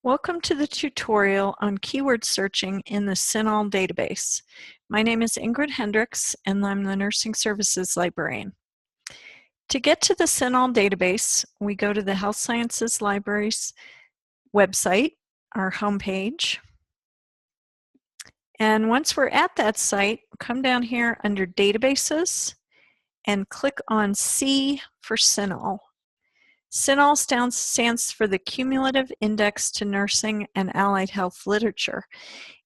Welcome to the tutorial on keyword searching in the CINAHL database. My name is Ingrid Hendricks and I'm the Nursing Services Librarian. To get to the CINAHL database, we go to the Health Sciences Library's website, our homepage. And once we're at that site, come down here under Databases and click on C for CINAHL. CINAHL stands for the Cumulative Index to Nursing and Allied Health Literature,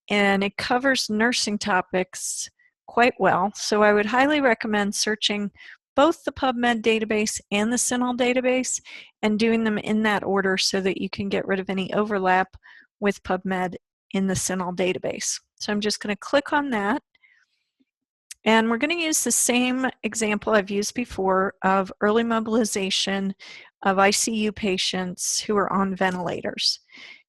and it covers nursing topics quite well. So I would highly recommend searching both the PubMed database and the CINAHL database and doing them in that order so that you can get rid of any overlap with PubMed in the CINAHL database. So I'm just going to click on that. And we're going to use the same example I've used before of early mobilization of ICU patients who are on ventilators.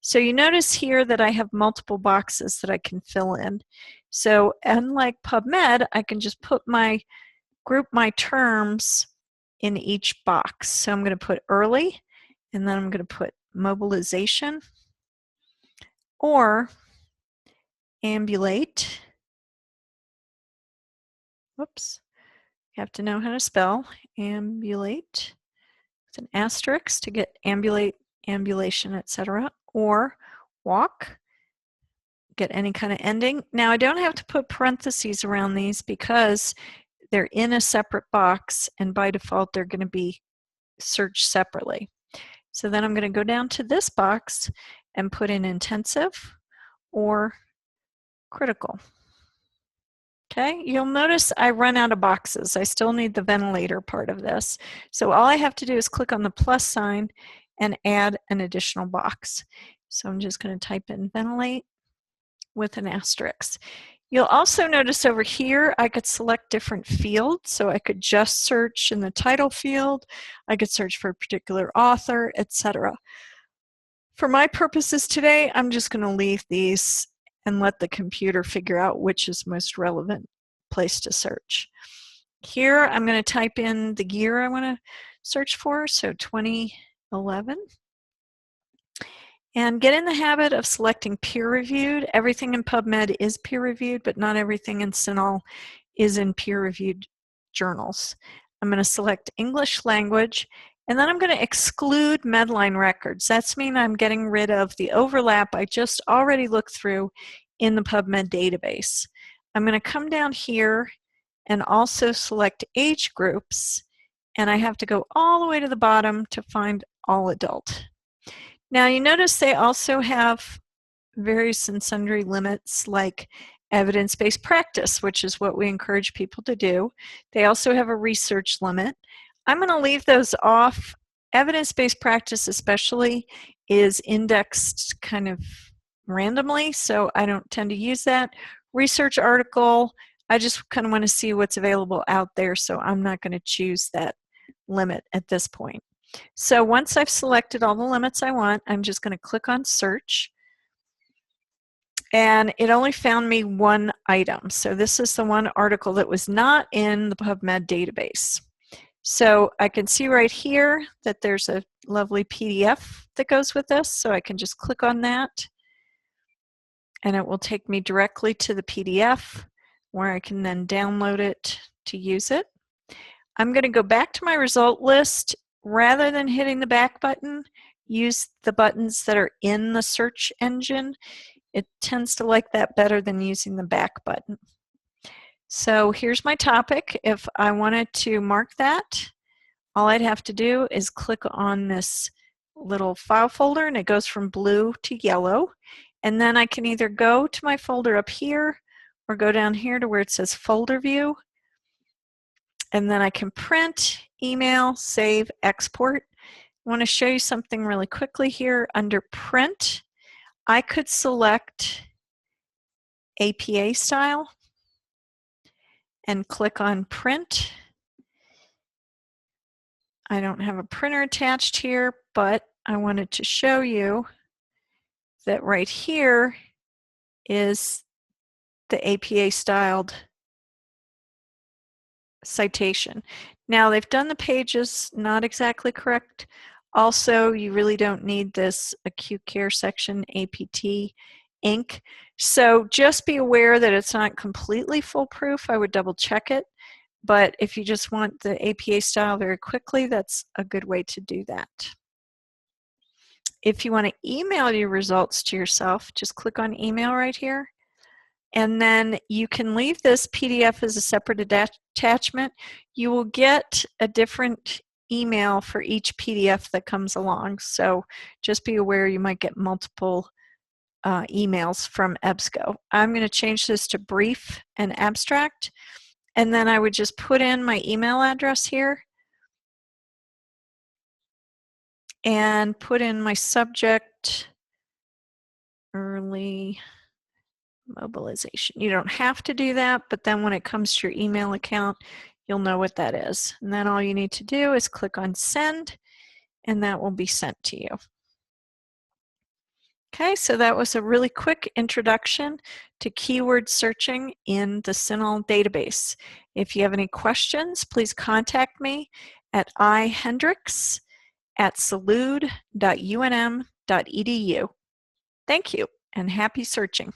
So you notice here that I have multiple boxes that I can fill in. So unlike PubMed, I can just group my terms in each box. So I'm going to put early, and then I'm going to put mobilization or ambulate. Whoops, you have to know how to spell ambulate with an asterisk to get ambulate, ambulation, etc. Or walk, get any kind of ending. Now I don't have to put parentheses around these because they're in a separate box and by default they're going to be searched separately. So then I'm going to go down to this box and put in intensive or critical. Okay, you'll notice I run out of boxes. I still need the ventilator part of this. So all I have to do is click on the plus sign and add an additional box. So I'm just going to type in ventilate with an asterisk. You'll also notice over here I could select different fields. So I could just search in the title field, I could search for a particular author, etc. For my purposes today, I'm just going to leave these and let the computer figure out which is most relevant place to search. Here I'm going to type in the year I want to search for, so 2011. And get in the habit of selecting peer-reviewed. Everything in PubMed is peer-reviewed, but not everything in CINAHL is in peer-reviewed journals. I'm going to select English language, and then I'm going to exclude Medline records. That's mean I'm getting rid of the overlap I just already looked through in the PubMed database. I'm going to come down here and also select age groups, and I have to go all the way to the bottom to find all adult. Now you notice they also have various and sundry limits like evidence-based practice, which is what we encourage people to do. They also have a research limit. I'm going to leave those off. Evidence-based practice especially is indexed kind of randomly, so I don't tend to use that. Research article, I just kind of want to see what's available out there, so I'm not going to choose that limit at this point. So once I've selected all the limits I want, I'm just going to click on search. And it only found me one item. So this is the one article that was not in the PubMed database. So I can see right here that there's a lovely PDF that goes with this. So I can just click on that and it will take me directly to the PDF where I can then download it to use it. I'm going to go back to my result list. Rather than hitting the back button, use the buttons that are in the search engine. It tends to like that better than using the back button. So here's my topic. If I wanted to mark that, all I'd have to do is click on this little file folder and it goes from blue to yellow. And then I can either go to my folder up here or go down here to where it says folder view. And then I can print, email, save, export. I want to show you something really quickly here. Under print, I could select APA style and click on print. I don't have a printer attached here, but I wanted to show you that right here is the APA styled citation. Now they've done the pages not exactly correct Also, you really don't need this acute care section, APT Inc. So just be aware that it's not completely foolproof. I would double check it. But if you just want the APA style very quickly, that's a good way to do that. If you want to email your results to yourself, just click on email right here. And then you can leave this PDF as a separate attachment. You will get a different email for each PDF that comes along. So just be aware you might get multiple emails from EBSCO. I'm going to change this to brief and abstract. And then I would just put in my email address here and put in my subject, early mobilization. You don't have to do that, but then when it comes to your email account, you'll know what that is. And then all you need to do is click on send, and that will be sent to you. Okay, so that was a really quick introduction to keyword searching in the CINAHL database. If you have any questions, please contact me at ihendricks@salud.unm.edu. Thank you, and happy searching.